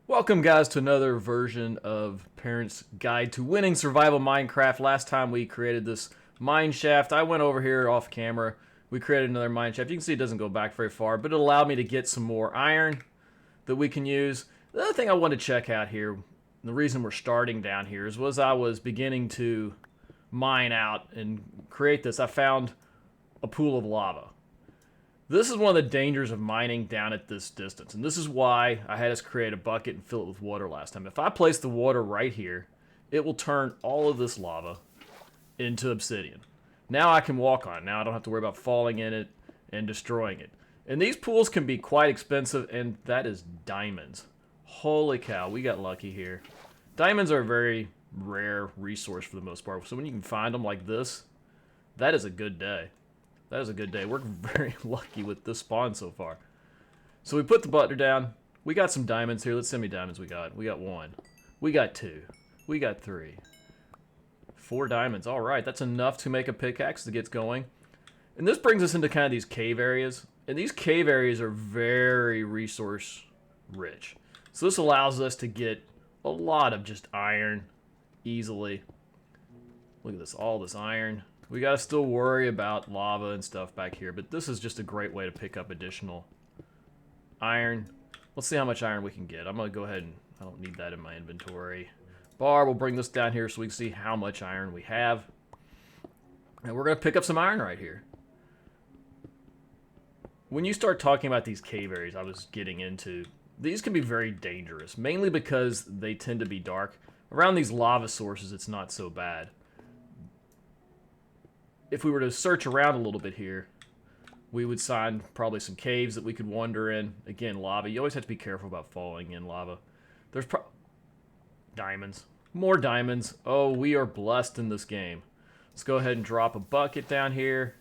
Welcome, guys, to another version of Parents Guide to Winning Survival Minecraft. Last time we created this mine shaft, I went over here off camera. We created another mine shaft. You can see it doesn't go back very far, but it allowed me to get some more iron that we can use. The other thing I wanted to check out here, the reason we're starting down here, was I was beginning to mine out and create this. I found a pool of lava. This is one of the dangers of mining down at this distance, and this is why I had us create a bucket and fill it with water last time. If I place the water right here, it will turn all of this lava into obsidian. Now I can walk on it. Now I don't have to worry about falling in it and destroying it. And these pools can be quite expensive, and that is diamonds. Holy cow, we got lucky here. Diamonds are a very rare resource for the most part, so when you can find them like this, that is a good day. That is a good day. We're very lucky with this spawn so far. So we put the butter down. We got some diamonds here. Let's see how many diamonds we got. We got 1. We got 2. We got 3. 4 diamonds. All right, that's enough to make a pickaxe to get going. And this brings us into kind of these cave areas. And these cave areas are very resource rich. So this allows us to get a lot of just iron easily. Look at this, all this iron. We gotta still worry about lava and stuff back here, but this is just a great way to pick up additional iron. Let's see how much iron we can get. I'm gonna go ahead and, I don't need that in my inventory. Bar, we'll bring this down here so we can see how much iron we have. And we're gonna pick up some iron right here. When you start talking about these cave areas I was getting into, these can be very dangerous, mainly because they tend to be dark. Around these lava sources, it's not so bad. If we were to search around a little bit here, we would find probably some caves that we could wander in. Again, lava. You always have to be careful about falling in lava. There's diamonds. More diamonds. Oh, we are blessed in this game. Let's go ahead and drop a bucket down here.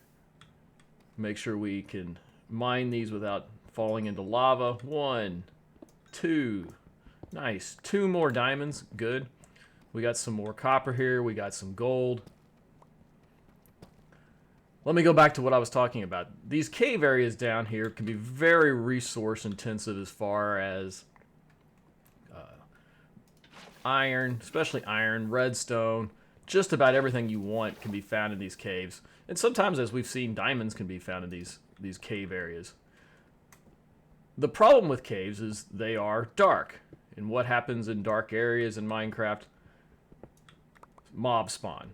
Make sure we can mine these without falling into lava. 1, 2. Nice. 2 more diamonds. Good. We got some more copper here. We got some gold. Let me go back to what I was talking about. These cave areas down here can be very resource intensive as far as iron, especially iron, redstone. Just about everything you want can be found in these caves. And sometimes, as we've seen, diamonds can be found in these cave areas. The problem with caves is they are dark. And what happens in dark areas in Minecraft? Mob spawn.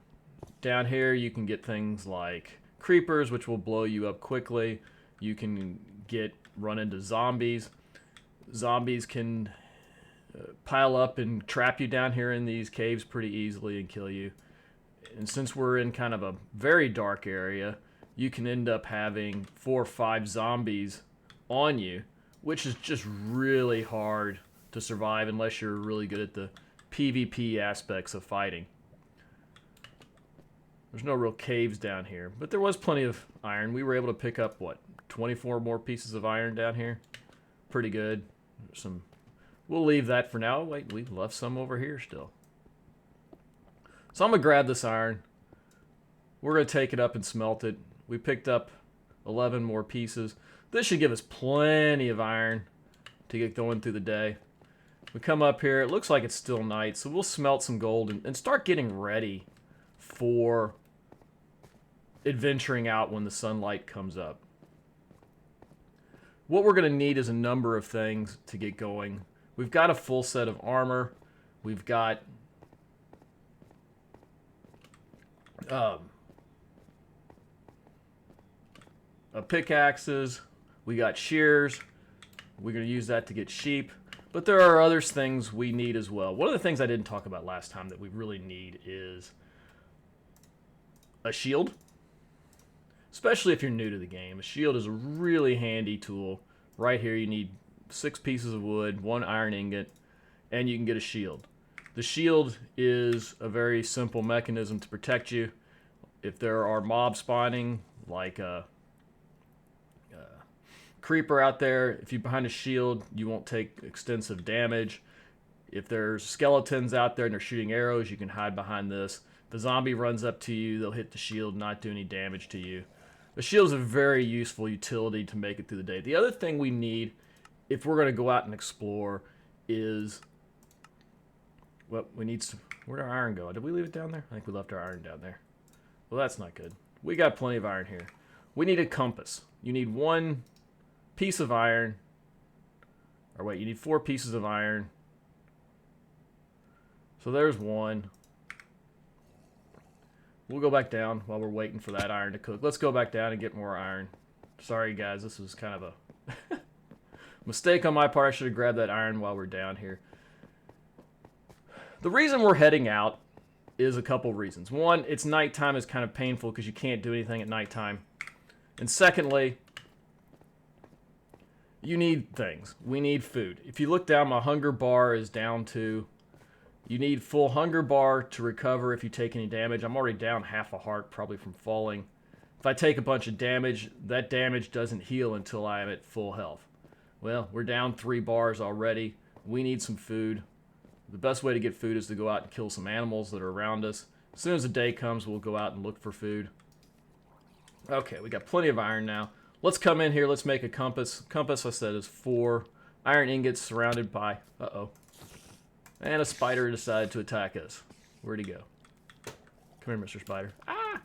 Down here you can get things like creepers, which will blow you up quickly. You can run into zombies. Zombies can pile up and trap you down here in these caves pretty easily and kill you. And since we're in kind of a very dark area, you can end up having 4 or 5 zombies on you, which is just really hard to survive unless you're really good at the PvP aspects of fighting. There's no real caves down here, but there was plenty of iron. We were able to pick up, what, 24 more pieces of iron down here? Pretty good. We'll leave that for now. Wait, we left some over here still. So I'm going to grab this iron. We're going to take it up and smelt it. We picked up 11 more pieces. This should give us plenty of iron to get going through the day. We come up here. It looks like it's still night, so we'll smelt some gold and start getting ready for adventuring out when the sunlight comes up. What we're going to need is a number of things to get going. We've got a full set of armor. We've got pickaxes. We got shears. We're going to use that to get sheep. But there are other things we need as well. One of the things I didn't talk about last time that we really need is a shield. Especially if you're new to the game. A shield is a really handy tool. Right here you need 6 pieces of wood, 1 iron ingot, and you can get a shield. The shield is a very simple mechanism to protect you. If there are mobs spawning, like a creeper out there, if you're behind a shield, you won't take extensive damage. If there's skeletons out there and they're shooting arrows, you can hide behind this. If the zombie runs up to you, they'll hit the shield, not do any damage to you. The shield is a very useful utility to make it through the day. The other thing we need, if we're going to go out and explore, is... Well, we need some... Where'd our iron go? Did we leave it down there? I think we left our iron down there. Well, that's not good. We got plenty of iron here. We need a compass. You need 1 piece of iron. Or wait, you need 4 pieces of iron. So there's 1. We'll go back down while we're waiting for that iron to cook. Let's go back down and get more iron. Sorry, guys. This was kind of a mistake on my part. I should have grabbed that iron while we're down here. The reason we're heading out is a couple reasons. One, it's nighttime is kind of painful because you can't do anything at nighttime. And secondly, you need things. We need food. If you look down, my hunger bar is down to... You need full hunger bar to recover if you take any damage. I'm already down half a heart, probably from falling. If I take a bunch of damage, that damage doesn't heal until I am at full health. Well, we're down 3 bars already. We need some food. The best way to get food is to go out and kill some animals that are around us. As soon as the day comes, we'll go out and look for food. Okay, we got plenty of iron now. Let's come in here. Let's make a compass. Compass, I said, is 4 iron ingots surrounded by... Uh-oh. And a spider decided to attack us. Where'd he go? Come here, Mr. Spider. Ah!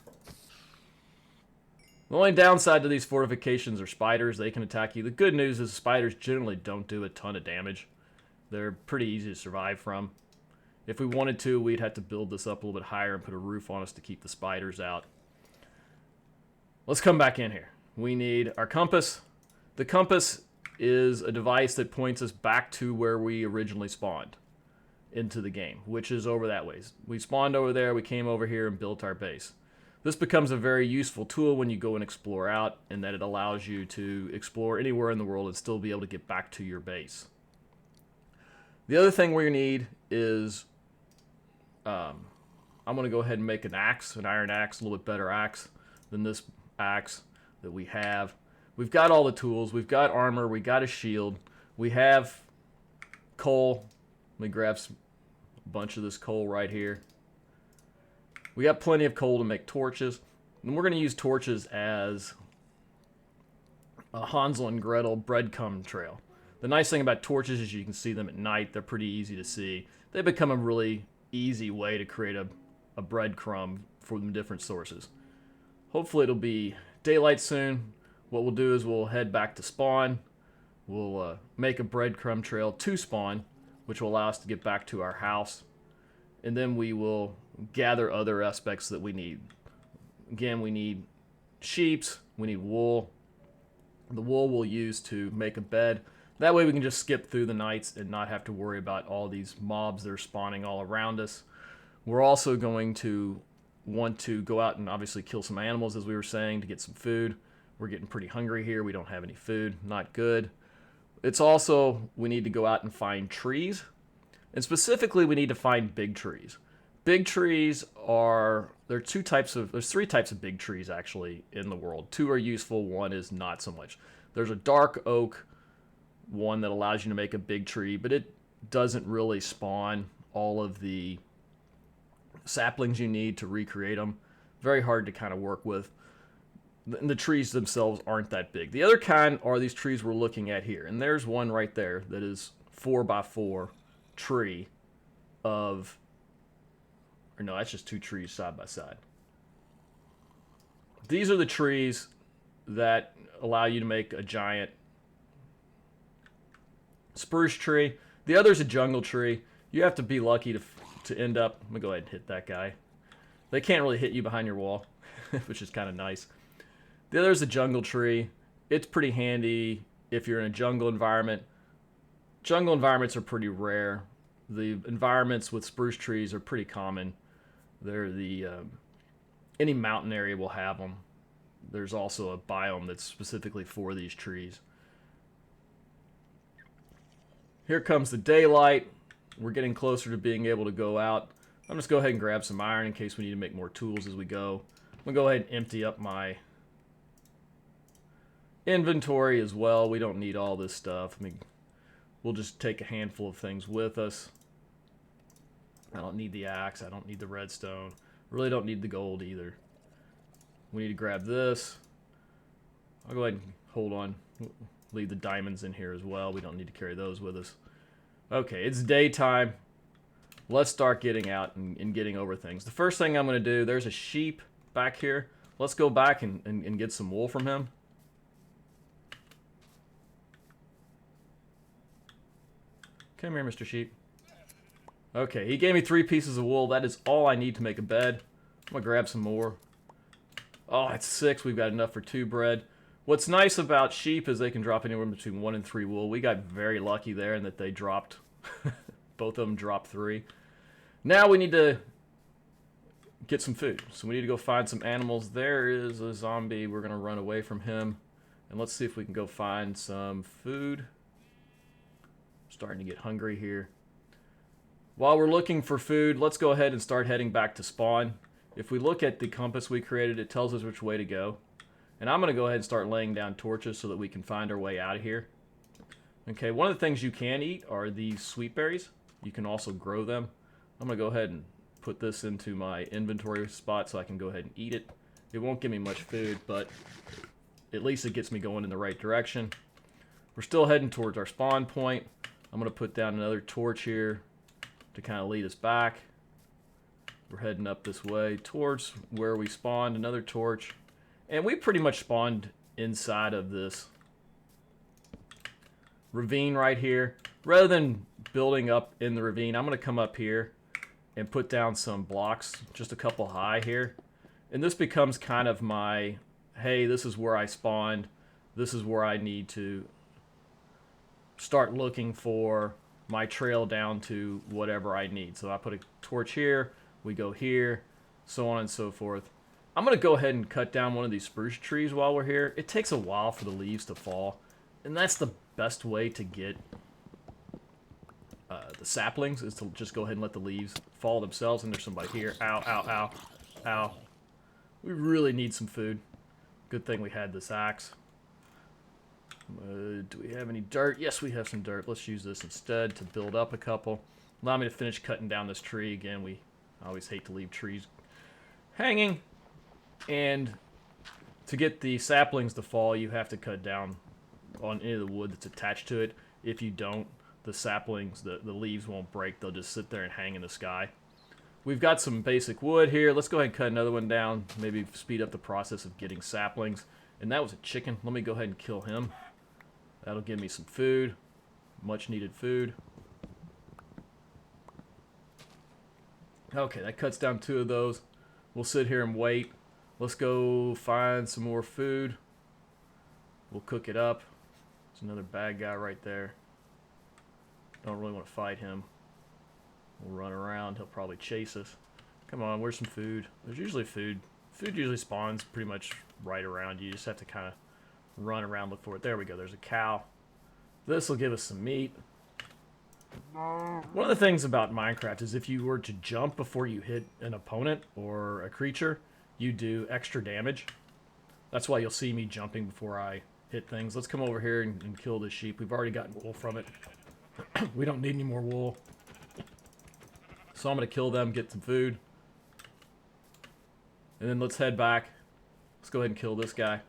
The only downside to these fortifications are spiders. They can attack you. The good news is spiders generally don't do a ton of damage. They're pretty easy to survive from. If we wanted to, we'd have to build this up a little bit higher and put a roof on us to keep the spiders out. Let's come back in here. We need our compass. The compass is a device that points us back to where we originally spawned into the game, which is over that way. We spawned over there, we came over here and built our base. This becomes a very useful tool when you go and explore out, in that it allows you to explore anywhere in the world and still be able to get back to your base. The other thing we need is, I'm going to go ahead and make an axe, an iron axe, a little bit better axe than this axe that we have. We've got all the tools, we've got armor, we got a shield, we have coal. Let me grab a bunch of this coal right here. We got plenty of coal to make torches. And we're going to use torches as a Hansel and Gretel breadcrumb trail. The nice thing about torches is you can see them at night. They're pretty easy to see. They become a really easy way to create a breadcrumb from different sources. Hopefully it'll be daylight soon. What we'll do is we'll head back to spawn. We'll make a breadcrumb trail to spawn, which will allow us to get back to our house. And then we will gather other aspects that we need. Again, we need sheeps, we need wool. The wool we'll use to make a bed. That way we can just skip through the nights and not have to worry about all these mobs that are spawning all around us. We're also going to want to go out and obviously kill some animals, as we were saying, to get some food. We're getting pretty hungry here. We don't have any food. Not good. It's also, we need to go out and find trees. And specifically, we need to find big trees. Big trees are, there's 3 types of big trees actually in the world. 2 are useful, 1 is not so much. There's a dark oak one that allows you to make a big tree, but it doesn't really spawn all of the saplings you need to recreate them. Very hard to kind of work with. The trees themselves aren't that big. The other kind are these trees we're looking at here. And there's one right there that is 4x4 tree of... Or no, that's just 2 trees side by side. These are the trees that allow you to make a giant spruce tree. The other's a jungle tree. You have to be lucky to end up... I'm going to go ahead and hit that guy. They can't really hit you behind your wall, which is kind of nice. The other's a jungle tree. It's pretty handy if you're in a jungle environment. Jungle environments are pretty rare. The environments with spruce trees are pretty common. They're any mountain area will have them. There's also a biome that's specifically for these trees. Here comes the daylight. We're getting closer to being able to go out. I'm just go ahead and grab some iron in case we need to make more tools as we go. I'm going to go ahead and empty up my inventory as well. We don't need all this stuff. I mean, we'll just take a handful of things with us. I don't need the axe. I don't need the redstone. Really don't need the gold either. We need to grab this. I'll go ahead and hold on. Leave the diamonds in here as well. We don't need to carry those with us. Okay, it's daytime. Let's start getting out and getting over things. The first thing I'm going to do, there's a sheep back here. Let's go back and get some wool from him. Come here, Mr. Sheep. Okay, he gave me 3 pieces of wool. That is all I need to make a bed. I'm going to grab some more. Oh, that's 6. We've got enough for 2 bread. What's nice about sheep is they can drop anywhere between 1 and 3 wool. We got very lucky there in that they dropped, both of them dropped 3. Now we need to get some food. So we need to go find some animals. There is a zombie. We're going to run away from him. And let's see if we can go find some food. Starting to get hungry here. While we're looking for food, let's go ahead and start heading back to spawn. If we look at the compass we created, it tells us which way to go. And I'm going to go ahead and start laying down torches so that we can find our way out of here. Okay, one of the things you can eat are these sweet berries. You can also grow them. I'm going to go ahead and put this into my inventory spot so I can go ahead and eat it. It won't give me much food, but at least it gets me going in the right direction. We're still heading towards our spawn point. I'm going to put down another torch here to kind of lead us back. We're heading up this way towards where we spawned, another torch. And we pretty much spawned inside of this ravine right here. Rather than building up in the ravine, I'm going to come up here and put down some blocks, just a couple high here. And this becomes kind of my, hey, this is where I spawned. This is where I need to start looking for my trail down to whatever I need. So I put a torch here, we go here, so on and so forth. I'm going to go ahead and cut down one of these spruce trees while we're here. It takes a while for the leaves to fall, and that's the best way to get the saplings, is to just go ahead and let the leaves fall themselves. And there's somebody here. Ow, ow, ow, ow. We really need some food. Good thing we had this axe. Do we have any dirt? Yes, we have some dirt. Let's use this instead to build up a couple. Allow me to finish cutting down this tree. Again, I always hate to leave trees hanging. And to get the saplings to fall, you have to cut down on any of the wood that's attached to it. If you don't, the saplings, the leaves won't break. They'll just sit there and hang in the sky. We've got some basic wood here. Let's go ahead and cut another one down. Maybe speed up the process of getting saplings. And that was a chicken. Let me go ahead and kill him. That'll give me some food. Much needed food. Okay, that cuts down 2 of those. We'll sit here and wait. Let's go find some more food. We'll cook it up. There's another bad guy right there. Don't really want to fight him. We'll run around. He'll probably chase us. Come on, where's some food? There's usually food. Food usually spawns pretty much right around you. You just have to kind of run around, look for it. There we go. There's a cow. This will give us some meat. One of the things about Minecraft is if you were to jump before you hit an opponent or a creature, you do extra damage. That's why you'll see me jumping before I hit things. Let's come over here and kill this sheep. We've already gotten wool from it. We don't need any more wool. So I'm going to kill them, get some food. And then let's head back. Let's go ahead and kill this guy.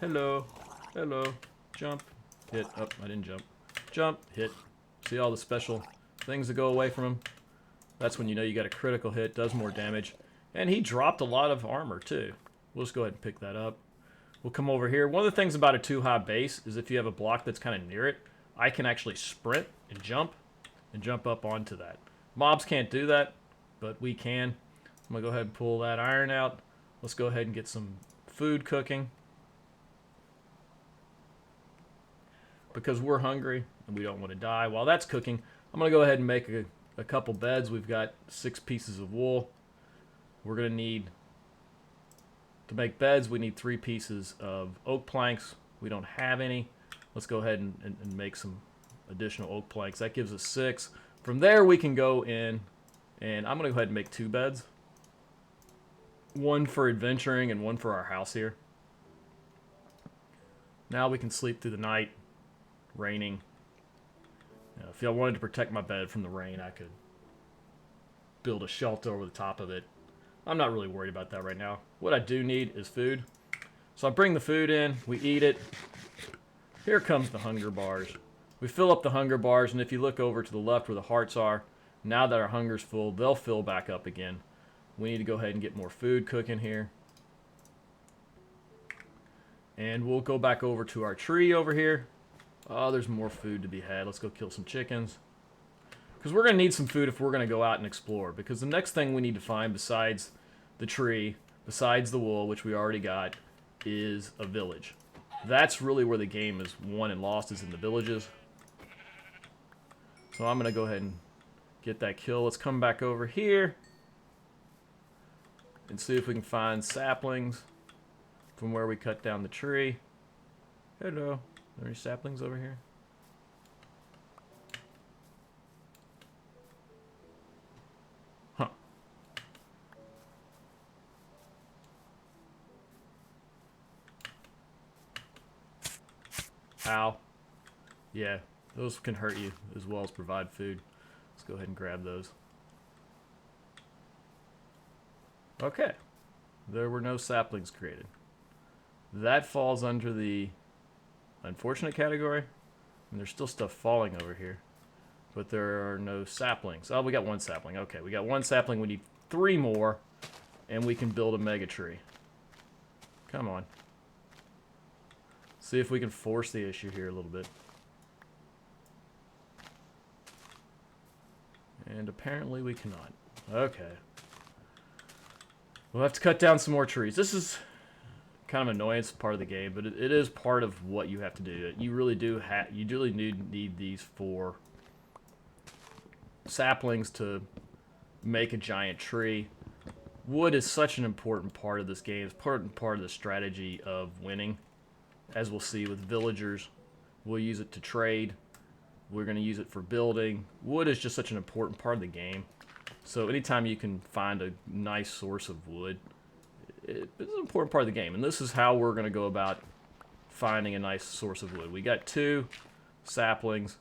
Hello. Hello. Jump. Hit. Oh, I didn't jump. Jump. Hit. See all the special things that go away from him? That's when you know you got a critical hit. Does more damage. And he dropped a lot of armor, too. We'll just go ahead and pick that up. We'll come over here. One of the things about a 2-high base is if you have a block that's kind of near it, I can actually sprint and jump up onto that. Mobs can't do that, but we can. I'm going to go ahead and pull that iron out. Let's go ahead and get some food cooking. Because we're hungry and we don't want to die. While that's cooking, I'm going to go ahead and make a couple beds. We've got 6 pieces of wool. We're going to need, to make beds, we need 3 pieces of oak planks. We don't have any. Let's go ahead and make some additional oak planks. That gives us 6. From there, we can go in, and I'm going to go ahead and make 2 beds. One for adventuring and one for our house here. Now we can sleep through the night. Raining. You know, if I wanted to protect my bed from the rain, I could build a shelter over the top of it. I'm not really worried about that right now. What I do need is food. So I bring the food in, we eat it. Here comes the hunger bars. We fill up the hunger bars, and if you look over to the left where the hearts are, now that our hunger's full, they'll fill back up again. We need to go ahead and get more food cooking here. And we'll go back over to our tree over here. Oh, there's more food to be had. Let's go kill some chickens. Because we're going to need some food if we're going to go out and explore. Because the next thing we need to find besides the tree, besides the wool, which we already got, is a village. That's really where the game is won and lost, is in the villages. So I'm going to go ahead and get that kill. Let's come back over here and see if we can find saplings from where we cut down the tree. Hello. Are there any saplings over here? Huh. Ow. Yeah, those can hurt you as well as provide food. Let's go ahead and grab those. Okay. There were no saplings created. That falls under the unfortunate category. And there's still stuff falling over here. But there are no saplings. Oh, we got one sapling. Okay, we got one sapling. We need 3 more. And we can build a mega tree. Come on. See if we can force the issue here a little bit. And apparently we cannot. Okay. We'll have to cut down some more trees. This is kind of annoyance part of the game, but it is part of what you have to do. You really do need these for saplings to make a giant tree. Wood is such an important part of this game. It's part of the strategy of winning. As we'll see with villagers, we'll use it to trade. We're going to use it for building. Wood is just such an important part of the game. So anytime you can find a nice source of wood, it's an important part of the game. And this is how we're going to go about finding a nice source of wood. We got 2 saplings.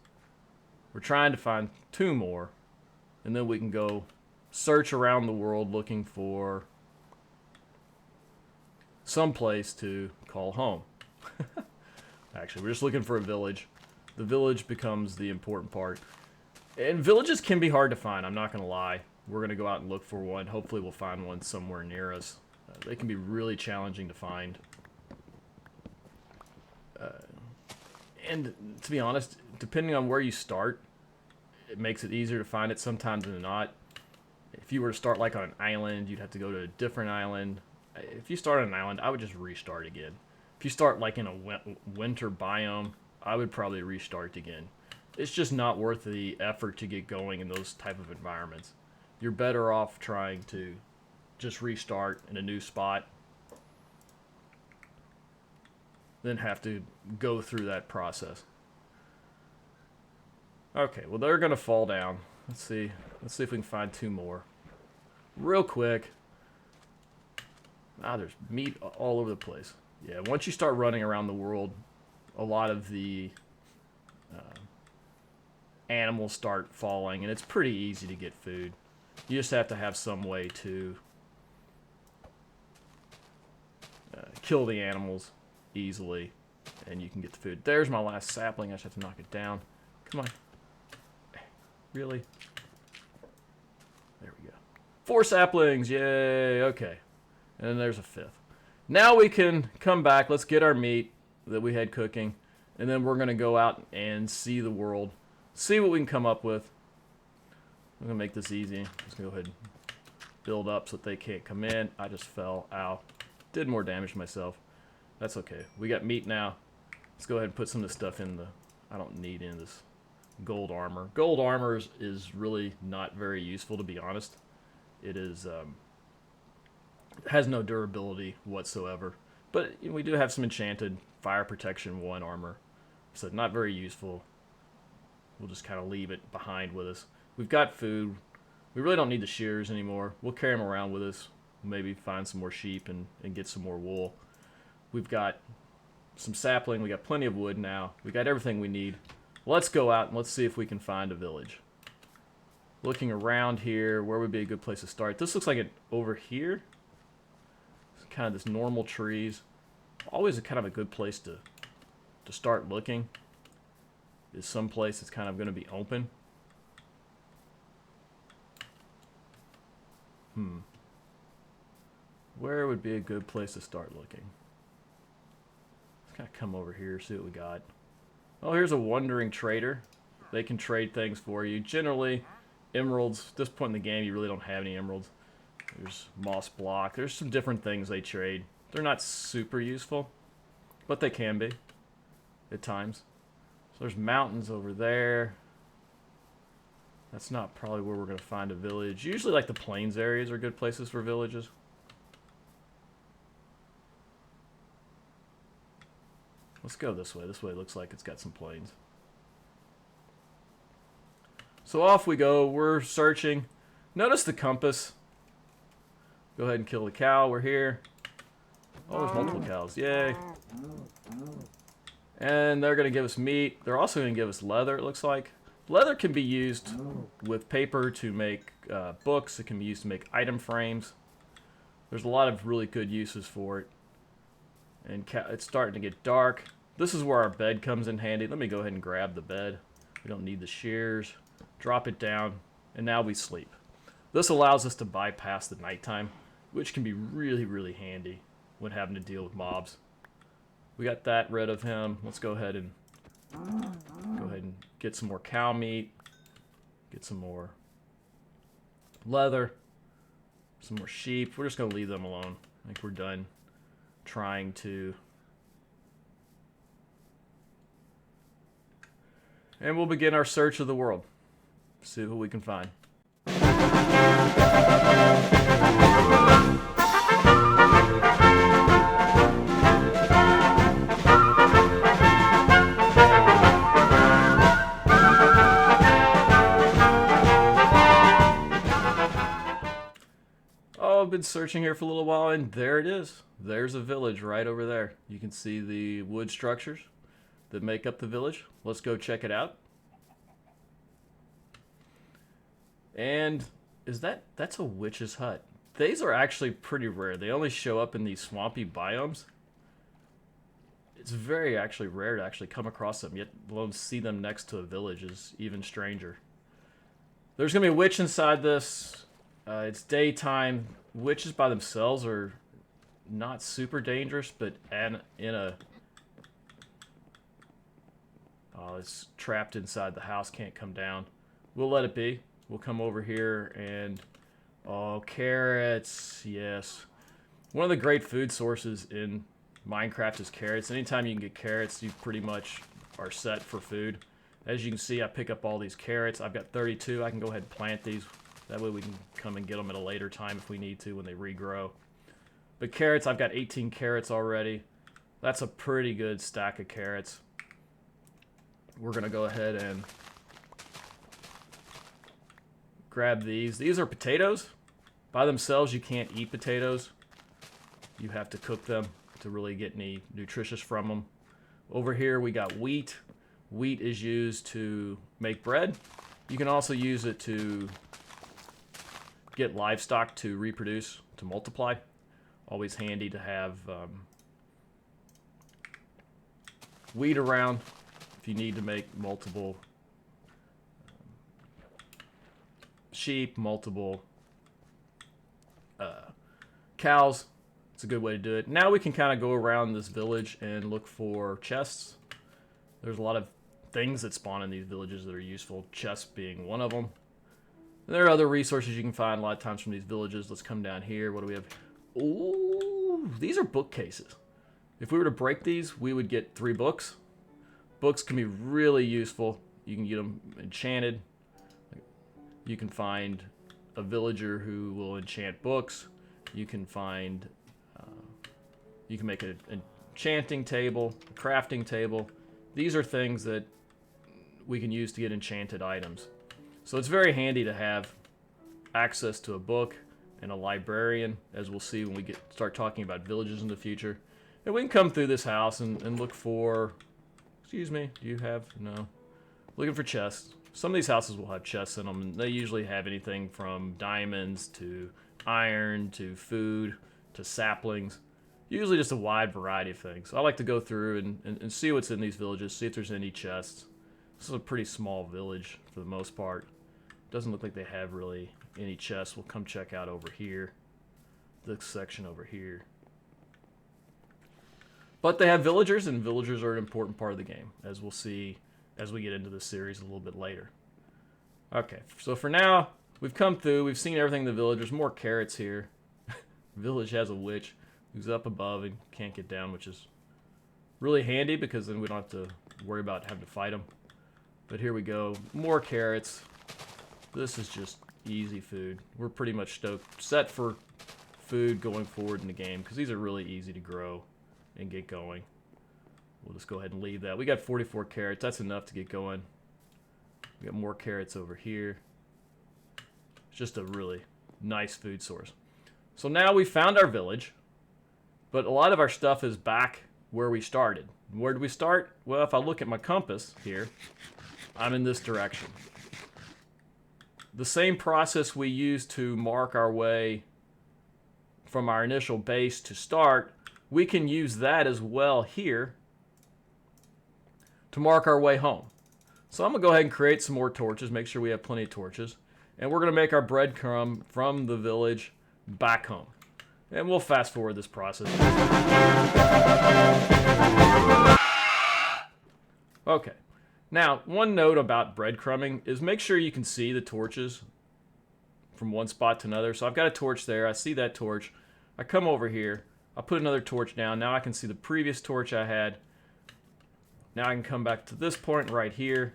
We're trying to find 2 more. And then we can go search around the world looking for some place to call home. Actually, we're just looking for a village. The village becomes the important part. And villages can be hard to find, I'm not going to lie. We're going to go out and look for one. Hopefully we'll find one somewhere near us. They can be really challenging to find. And to be honest, depending on where you start, it makes it easier to find it sometimes than not. If you were to start like on an island, you'd have to go to a different island. If you start on an island, I would just restart again. If you start like in a winter biome, I would probably restart again. It's just not worth the effort to get going in those type of environments. You're better off trying to just restart in a new spot than have to go through that process. Okay, well they're gonna fall down. Let's see if we can find 2 more. Real quick. Ah, there's meat all over the place. Yeah, once you start running around the world, a lot of the animals start falling, and it's pretty easy to get food. You just have to have some way to kill the animals easily, and you can get the food. There's my last sapling. I just have to knock it down. Come on. Really? There we go. 4 saplings. Yay. Okay. And then there's a 5th. Now we can come back. Let's get our meat that we had cooking. And then we're going to go out and see the world. See what we can come up with. I'm going to make this easy. I'm just going to go ahead and build up so that they can't come in. I just fell. Ow. Did more damage to myself. That's okay. We got meat now. Let's go ahead and put some of this stuff in the... I don't need any of this gold armor. Gold armor is really not very useful, to be honest. It is... has no durability whatsoever. But you know, we do have some enchanted fire protection 1 armor. So not very useful. We'll just kind of leave it behind with us. We've got food. We really don't need the shears anymore. We'll carry them around with us. Maybe find some more sheep and get some more wool. We've got some sapling. We got plenty of wood now. We got everything we need. Let's go out and let's see if we can find a village. Looking around here, where would be a good place to start? This looks like it over here. It's kind of this normal trees. Always a kind of a good place to start looking. is someplace that's kind of going to be open. Where would be a good place to start looking? Let's kind of come over here, see what we got. Oh, here's a wandering trader. They can trade things for you. Generally, emeralds. At this point in the game, you really don't have any emeralds. There's moss block. There's some different things they trade. They're not super useful, but they can be at times. So there's mountains over there. That's not probably where we're going to find a village. Usually, like, the plains areas are good places for villages. Let's go this way. This way looks like it's got some plains. So off we go. We're searching. Notice the compass. Go ahead and kill the cow. We're here. Oh, there's multiple cows. Yay. And they're going to give us meat. They're also going to give us leather, it looks like. Leather can be used with paper to make books. It can be used to make item frames. There's a lot of really good uses for it. And it's starting to get dark. This is where our bed comes in handy. Let me go ahead and grab the bed. We don't need the shears. Drop it down. And now we sleep. This allows us to bypass the nighttime, which can be really, really handy when having to deal with mobs. We got that rid of him. Let's go ahead and get some more cow meat. Get some more leather. Some more sheep. We're just going to leave them alone. I think we're done trying to... And we'll begin our search of the world. See what we can find. Oh, I've been searching here for a little while, and there it is. There's a village right over there. You can see the wood structures that make up the village. Let's go check it out. And that's a witch's hut. These are actually pretty rare. They only show up in these swampy biomes. It's very actually rare to actually come across them, yet alone see them next to a village is even stranger. There's gonna be a witch inside this. It's daytime. Witches by themselves are not super dangerous, but it's trapped inside the house, can't come down. We'll let it be. We'll come over here and... Oh, carrots. Yes. One of the great food sources in Minecraft is carrots. Anytime you can get carrots, you pretty much are set for food. As you can see, I pick up all these carrots. I've got 32. I can go ahead and plant these. That way we can come and get them at a later time if we need to when they regrow. But carrots, I've got 18 carrots already. That's a pretty good stack of carrots. We're going to go ahead and grab these. These are potatoes. By themselves, you can't eat potatoes. You have to cook them to really get any nutritious from them. Over here, we got wheat. Wheat is used to make bread. You can also use it to get livestock to reproduce, to multiply. Always handy to have wheat around if you need to make multiple sheep, multiple cows. It's a good way to do it. Now we can kind of go around this village and look for chests. There's a lot of things that spawn in these villages that are useful, chests being one of them. There are other resources you can find a lot of times from these villages. Let's come down here. What do we have? Ooh, these are bookcases. If we were to break these, we would get 3 books. Books can be really useful. You can get them enchanted. You can find a villager who will enchant books. You can find, you can make an enchanting table, a crafting table. These are things that we can use to get enchanted items. So it's very handy to have access to a book and a librarian, as we'll see when we start talking about villages in the future. And we can come through this house and look for, excuse me, do you have, no, looking for chests. Some of these houses will have chests in them, and they usually have anything from diamonds to iron to food to saplings. Usually just a wide variety of things. I like to go through and see what's in these villages, see if there's any chests. This is a pretty small village for the most part. Doesn't look like they have really any chests. We'll come check out over here. This section over here. But they have villagers, and villagers are an important part of the game, as we'll see as we get into this series a little bit later. Okay, so for now, we've come through. We've seen everything in the village. There's more carrots here. Village has a witch who's up above and can't get down, which is really handy because then we don't have to worry about having to fight them. But here we go. More carrots. This is just easy food. We're pretty much set for food going forward in the game because these are really easy to grow and get going. We'll just go ahead and leave that. We got 44 carrots. That's enough to get going. We got more carrots over here. It's just a really nice food source. So now we found our village, but a lot of our stuff is back where we started. Where did we start? Well, if I look at my compass here, I'm in this direction. The same process we used to mark our way from our initial base to start, we can use that as well here to mark our way home. So I'm going to go ahead and create some more torches, make sure we have plenty of torches. And we're going to make our breadcrumb from the village back home. And we'll fast forward this process. Okay. Now, one note about breadcrumbing is make sure you can see the torches from one spot to another. So I've got a torch there. I see that torch. I come over here. I put another torch down. Now I can see the previous torch I had. Now I can come back to this point right here.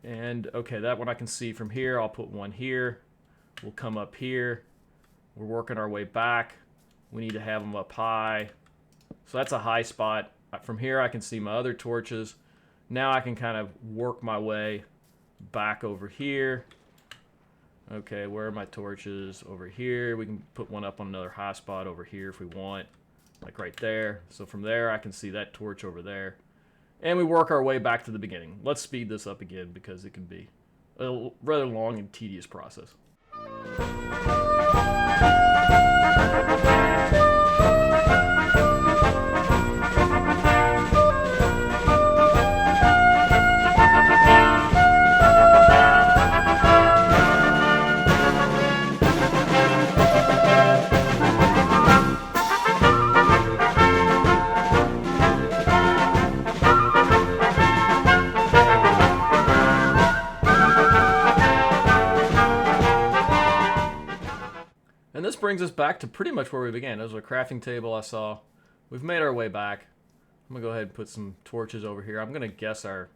And, okay, that one I can see from here. I'll put one here. We'll come up here. We're working our way back. We need to have them up high. So that's a high spot. From here I can see my other torches. Now I can kind of work my way back over here. Okay, where are my torches? Over here. We can put one up on another high spot over here if we want. Like right there. So from there I can see that torch over there. And we work our way back to the beginning. Let's speed this up again because it can be a rather long and tedious process. And this brings us back to pretty much where we began. There's a crafting table I saw. We've made our way back. I'm going to go ahead and put some torches over here. I'm going to guess our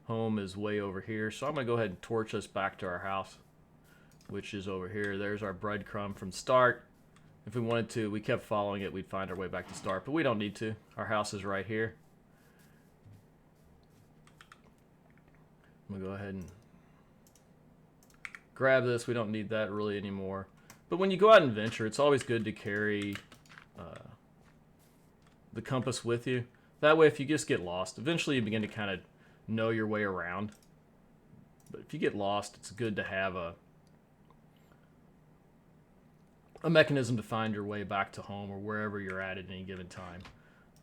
home is way over here. So I'm going to go ahead and torch us back to our house, which is over here. There's our breadcrumb from start. If we wanted to, we kept following it, we'd find our way back to start. But we don't need to. Our house is right here. I'm going to go ahead and grab this. We don't need that really anymore. But when you go out and venture, it's always good to carry the compass with you. That way, if you just get lost, eventually you begin to kind of know your way around. But if you get lost, it's good to have a mechanism to find your way back to home or wherever you're at any given time.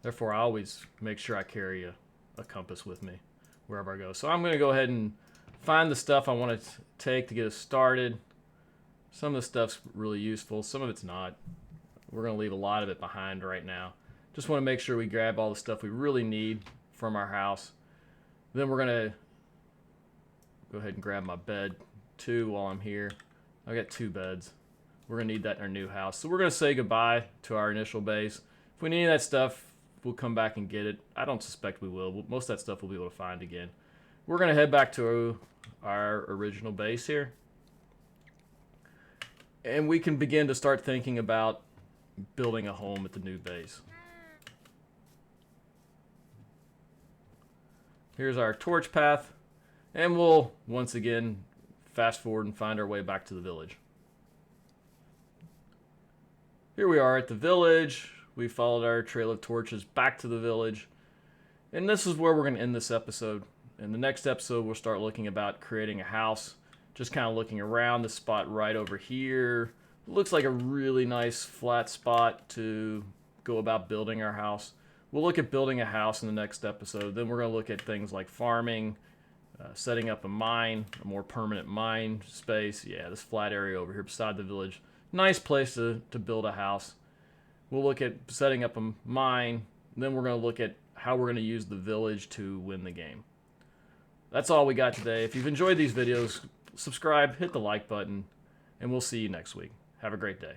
Therefore, I always make sure I carry a compass with me wherever I go. So I'm going to go ahead and find the stuff I want to take to get us started. Some of the stuff's really useful. Some of it's not. We're going to leave a lot of it behind right now. Just want to make sure we grab all the stuff we really need from our house. Then we're going to go ahead and grab my bed too while I'm here. I got 2 beds. We're going to need that in our new house. So we're going to say goodbye to our initial base. If we need that stuff, we'll come back and get it. I don't suspect we will. Most of that stuff we'll be able to find again. We're going to head back to our original base here. And we can begin to start thinking about building a home at the new base. Here's our torch path. And we'll, once again, fast forward and find our way back to the village. Here we are at the village. We followed our trail of torches back to the village. And this is where we're going to end this episode. In the next episode, we'll start looking about creating a house. Just kind of looking around the spot right over here. It looks like a really nice flat spot to go about building our house. We'll look at building a house in the next episode. Then we're going to look at things like farming, setting up a mine, a more permanent mine space. Yeah, this flat area over here beside the village. Nice place to build a house. We'll look at setting up a mine. Then we're going to look at how we're going to use the village to win the game. That's all we got today. If you've enjoyed these videos, subscribe, hit the like button, and we'll see you next week. Have a great day.